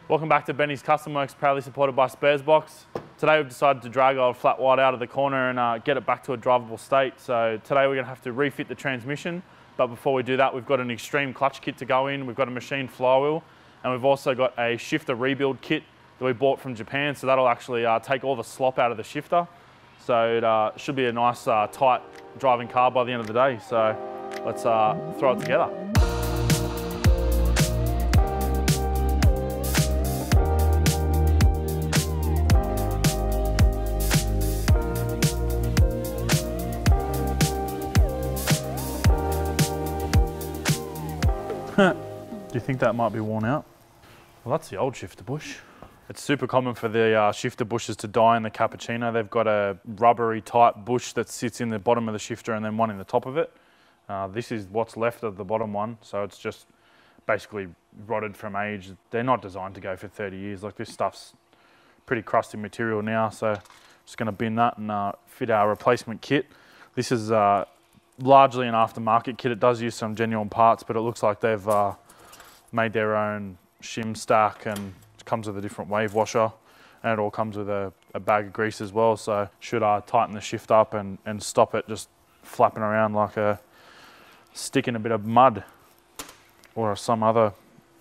Welcome back to Benny's Custom Works, proudly supported by Sparesbox. Today we've decided to drag our flat white out of the corner and get it back to a drivable state. So today we're going to have to refit the transmission, but before we do that we've got an extreme clutch kit to go in, we've got a machined flywheel, and we've also got a shifter rebuild kit that we bought from Japan, so that'll actually take all the slop out of the shifter. So it should be a nice tight driving car by the end of the day. So let's throw it together. Do you think that might be worn out? Well, that's the old shifter bush. It's super common for the shifter bushes to die in the Cappuccino. They've got a rubbery type bush that sits in the bottom of the shifter and then one in the top of it. This is what's left of the bottom one, so it's just basically rotted from age. They're not designed to go for 30 years. Like, this stuff's pretty crusty material now, so just going to bin that and fit our replacement kit. This is largely an aftermarket kit. It does use some genuine parts, but it looks like they've made their own shim stack, and it comes with a different wave washer, and it all comes with a bag of grease as well. So should tighten the shift up and stop it just flapping around like a stick in a bit of mud, or some other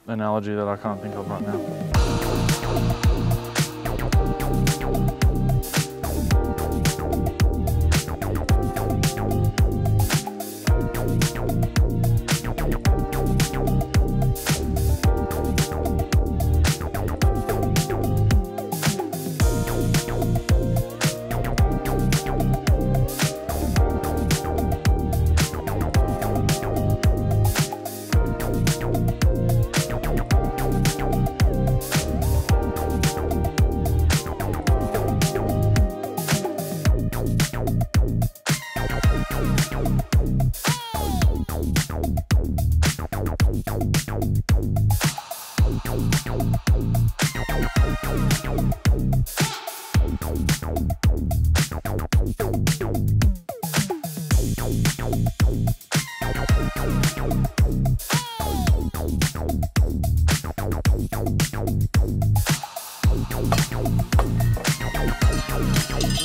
analogy that I can't think of right now.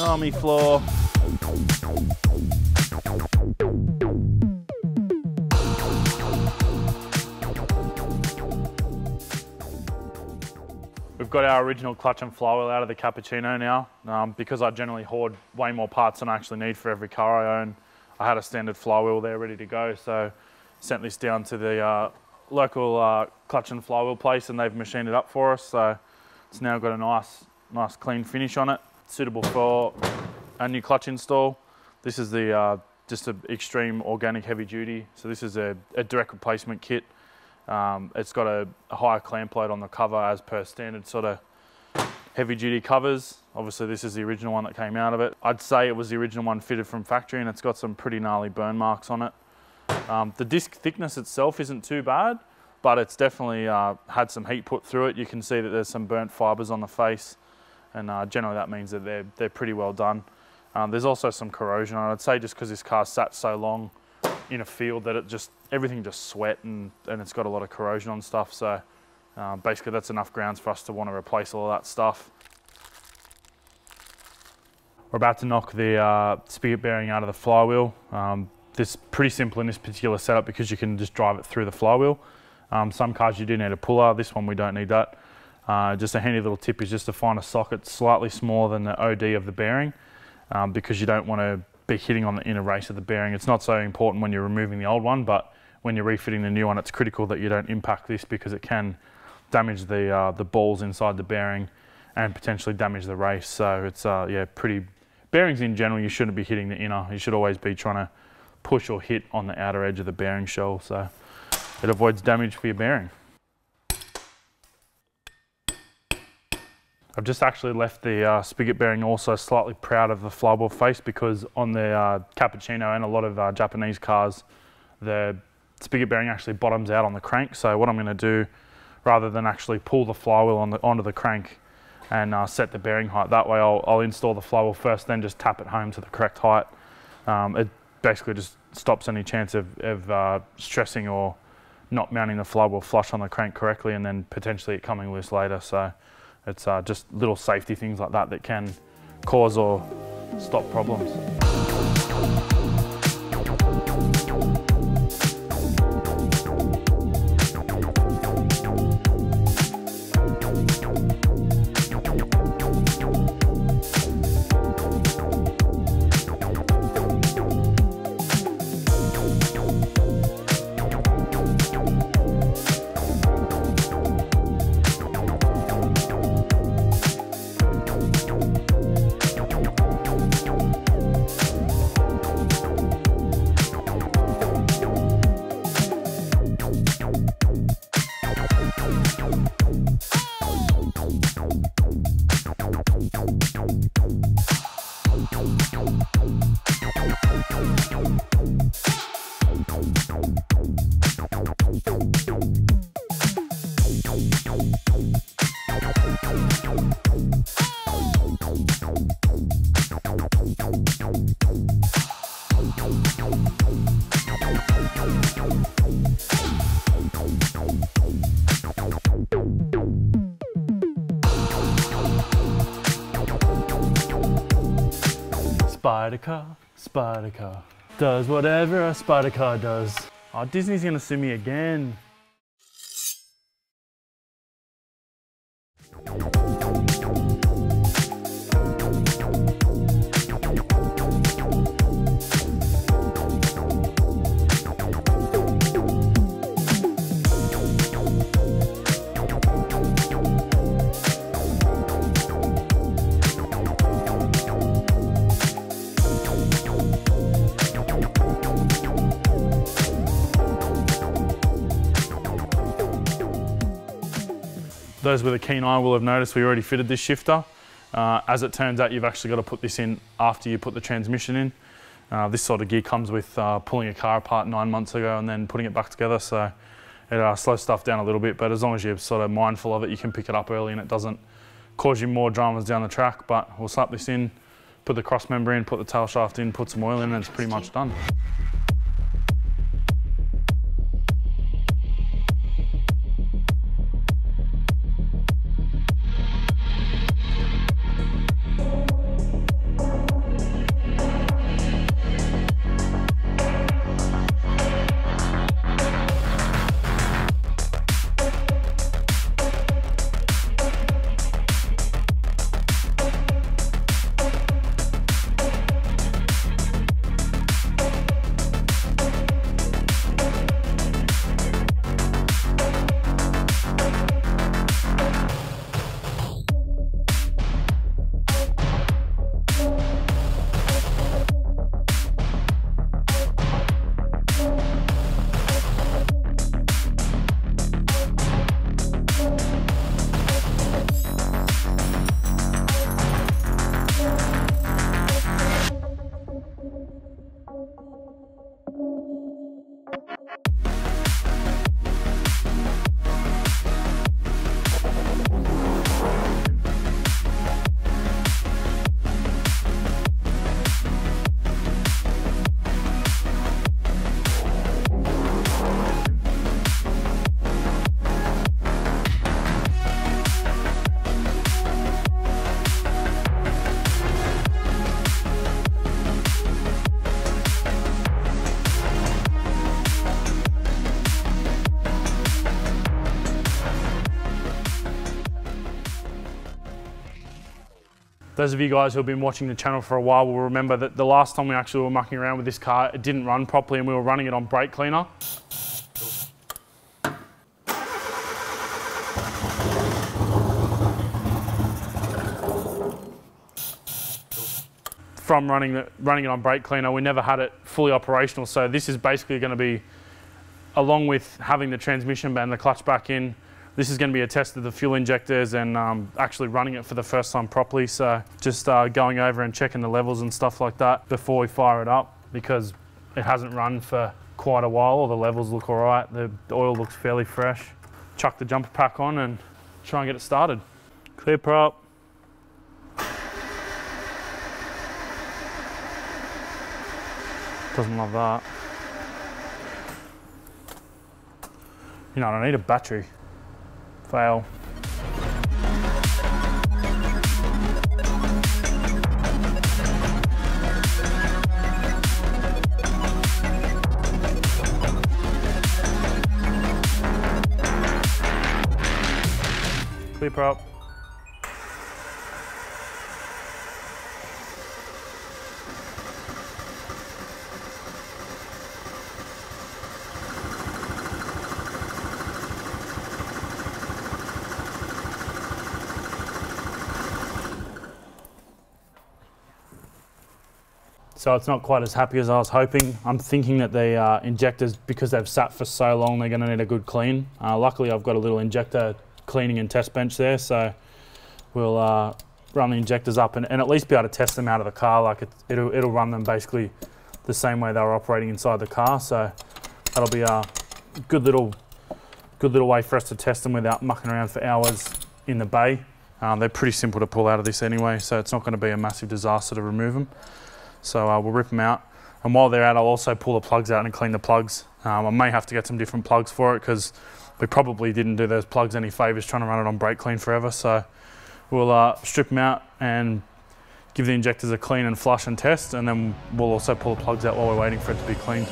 Army floor. We've got our original clutch and flywheel out of the Cappuccino now. Because I generally hoard way more parts than I actually need for every car I own, I had a standard flywheel there ready to go, so sent this down to the local clutch and flywheel place, and they've machined it up for us, so it's now got a nice clean finish on it, suitable for a new clutch install. This is the just an extreme organic heavy duty, so this is a direct replacement kit. It's got a higher clamp load on the cover as per standard sort of heavy duty covers. Obviously this is the original one that came out of it. I'd say it was the original one fitted from factory, and it's got some pretty gnarly burn marks on it. The disc thickness itself isn't too bad, but it's definitely had some heat put through it. You can see that there's some burnt fibers on the face, and generally that means that they're pretty well done. There's also some corrosion on it. I'd say just because this car sat so long in a field that everything just sweat, and it's got a lot of corrosion on stuff. So basically that's enough grounds for us to want to replace all of that stuff. We're about to knock the spigot bearing out of the flywheel. This is pretty simple in this particular setup because you can just drive it through the flywheel. Some cars you do need a puller. This one we don't need that. Just a handy little tip is just to find a socket slightly smaller than the OD of the bearing, because you don't want to be hitting on the inner race of the bearing. It's not so important when you're removing the old one, but when you're refitting the new one, it's critical that you don't impact this because it can damage the balls inside the bearing and potentially damage the race. So it's yeah, bearings in general, you shouldn't be hitting the inner. You should always be trying to push or hit on the outer edge of the bearing shell, so it avoids damage for your bearing. I've just actually left the spigot bearing also slightly proud of the flywheel face, because on the Cappuccino and a lot of Japanese cars, the spigot bearing actually bottoms out on the crank. So what I'm going to do, rather than actually pull the flywheel onto the crank and set the bearing height, that way I'll install the flywheel first, then just tap it home to the correct height. It basically just stops any chance of stressing or not mounting the flywheel flush on the crank correctly and then potentially it coming loose later. So it's just little safety things like that that can cause or stop problems. Spider car, does whatever a spider car does. Oh, Disney's gonna sue me again. Those with a keen eye will have noticed we already fitted this shifter. As it turns out, you've actually got to put this in after you put the transmission in. This sort of gear comes with pulling a car apart 9 months ago and then putting it back together, so it slows stuff down a little bit, but as long as you're sort of mindful of it, you can pick it up early and it doesn't cause you more dramas down the track. But we'll slap this in, put the cross member in, put the tail shaft in, put some oil in, and it's pretty much done. Those of you guys who have been watching the channel for a while will remember that the last time we actually were mucking around with this car, it didn't run properly and we were running it on brake cleaner. From running it on brake cleaner, we never had it fully operational. So this is basically going to be, along with having the transmission and the clutch back in, this is going to be a test of the fuel injectors and actually running it for the first time properly. So just going over and checking the levels and stuff like that before we fire it up, because it hasn't run for quite a while. All the levels look all right. The oil looks fairly fresh. Chuck the jumper pack on and try and get it started. Clear prop. Doesn't love that. You know, I need a battery. Fail. Clip up. So it's not quite as happy as I was hoping. I'm thinking that the injectors, because they've sat for so long, they're going to need a good clean. Luckily, I've got a little injector cleaning and test bench there, so we'll run the injectors up and at least be able to test them out of the car. Like it'll run them basically the same way they were operating inside the car. So that'll be a good little way for us to test them without mucking around for hours in the bay. They're pretty simple to pull out of this anyway, so it's not going to be a massive disaster to remove them. So we'll rip them out, and while they're out, I'll also pull the plugs out and clean the plugs. I may have to get some different plugs for it because we probably didn't do those plugs any favours trying to run it on brake clean forever. So we'll strip them out and give the injectors a clean and flush and test, and then we'll also pull the plugs out while we're waiting for it to be cleaned.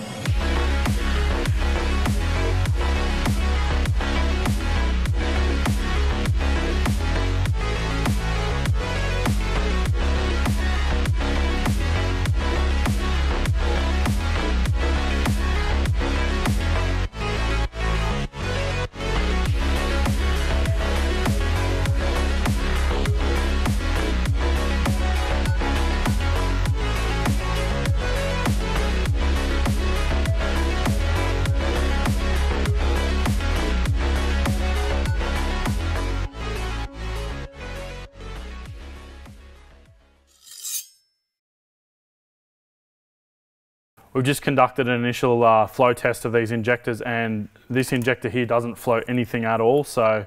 We've just conducted an initial flow test of these injectors, and this injector here doesn't flow anything at all. So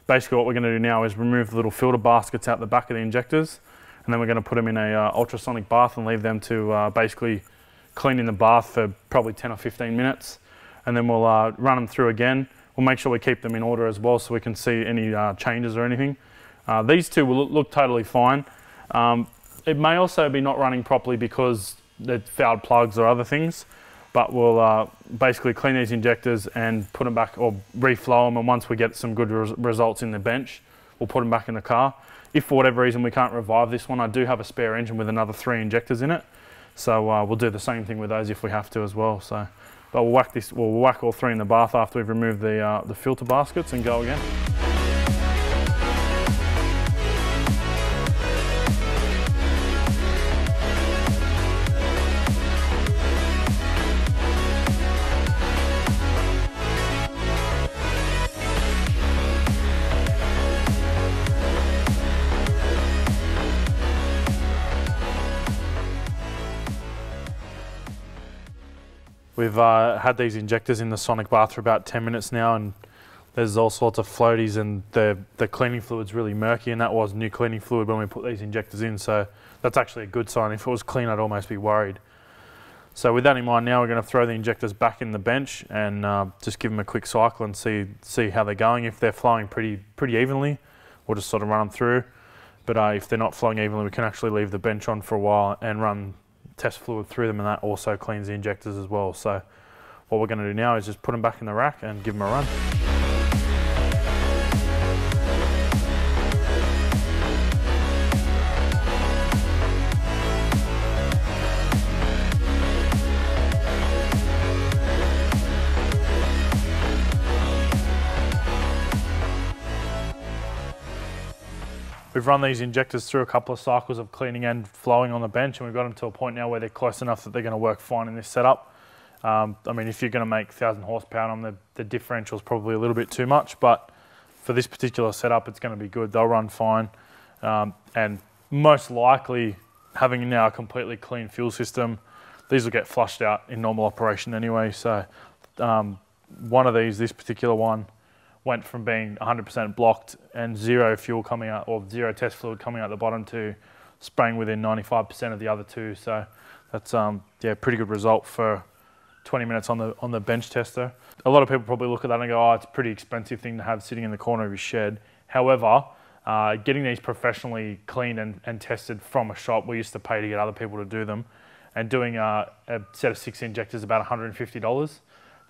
basically what we're going to do now is remove the little filter baskets out the back of the injectors, and then we're going to put them in a ultrasonic bath and leave them to basically clean in the bath for probably 10 or 15 minutes. And then we'll run them through again. We'll make sure we keep them in order as well so we can see any changes or anything. These two will look totally fine. It may also be not running properly because they're fouled plugs or other things, but we'll basically clean these injectors and put them back or reflow them, and once we get some good results in the bench, we'll put them back in the car. If for whatever reason we can't revive this one, I do have a spare engine with another 3 injectors in it, so we'll do the same thing with those if we have to as well. So, but we'll whack all 3 in the bath after we've removed the filter baskets and go again. We've had these injectors in the sonic bath for about 10 minutes now, and there's all sorts of floaties, and the cleaning fluid's really murky, and that was new cleaning fluid when we put these injectors in, so that's actually a good sign. If it was clean, I'd almost be worried. So with that in mind, now we're going to throw the injectors back in the bench and just give them a quick cycle and see how they're going. If they're flowing pretty evenly, we'll just sort of run them through. But if they're not flowing evenly, we can actually leave the bench on for a while and run test fluid through them, and that also cleans the injectors as well. So what we're going to do now is just put them back in the rack and give them a run. We've run these injectors through a couple of cycles of cleaning and flowing on the bench, and we've got them to a point now where they're close enough that they're going to work fine in this setup. I mean, if you're going to make 1,000 horsepower on them, the differential is probably a little bit too much, but for this particular setup, it's going to be good. They'll run fine, and most likely, having now a completely clean fuel system, these will get flushed out in normal operation anyway. So one of these, this particular one, went from being 100% blocked and zero fuel coming out, or zero test fluid coming out the bottom, to spraying within 95% of the other two. So that's yeah, pretty good result for 20 minutes on the bench tester. A lot of people probably look at that and go, oh, it's a pretty expensive thing to have sitting in the corner of your shed. However, getting these professionally cleaned and tested from a shop, we used to pay to get other people to do them, and doing a set of 6 injectors about $150.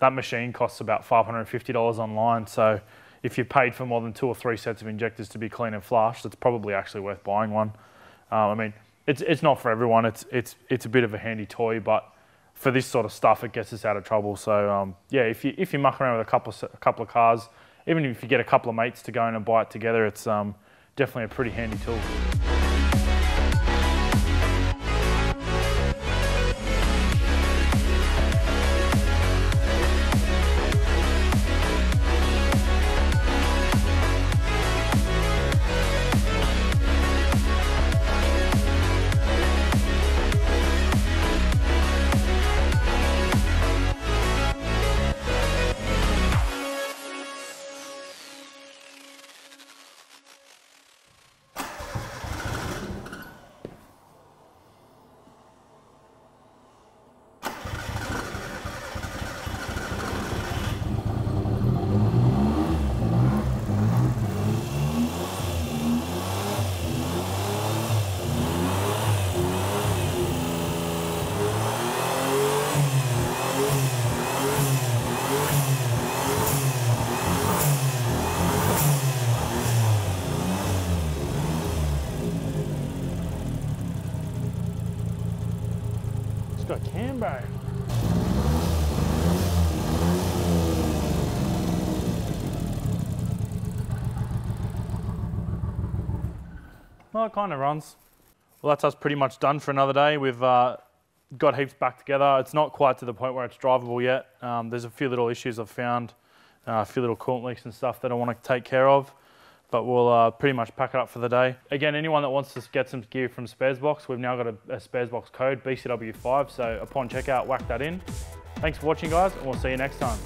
That machine costs about $550 online. So if you paid for more than 2 or 3 sets of injectors to be clean and flushed, it's probably actually worth buying one. I mean, it's not for everyone. It's a bit of a handy toy, but for this sort of stuff, it gets us out of trouble. So yeah, if you muck around with a couple of cars, even if you get a couple of mates to go in and buy it together, it's definitely a pretty handy tool. Got a camber. Well, it kind of runs. Well, that's us pretty much done for another day. We've got heaps back together. It's not quite to the point where it's drivable yet. There's a few little issues I've found, a few little coolant leaks and stuff that I want to take care of. But we'll pretty much pack it up for the day. Again, anyone that wants to get some gear from Sparesbox, we've now got a Sparesbox code, BCW5, so upon checkout, whack that in. Thanks for watching, guys, and we'll see you next time.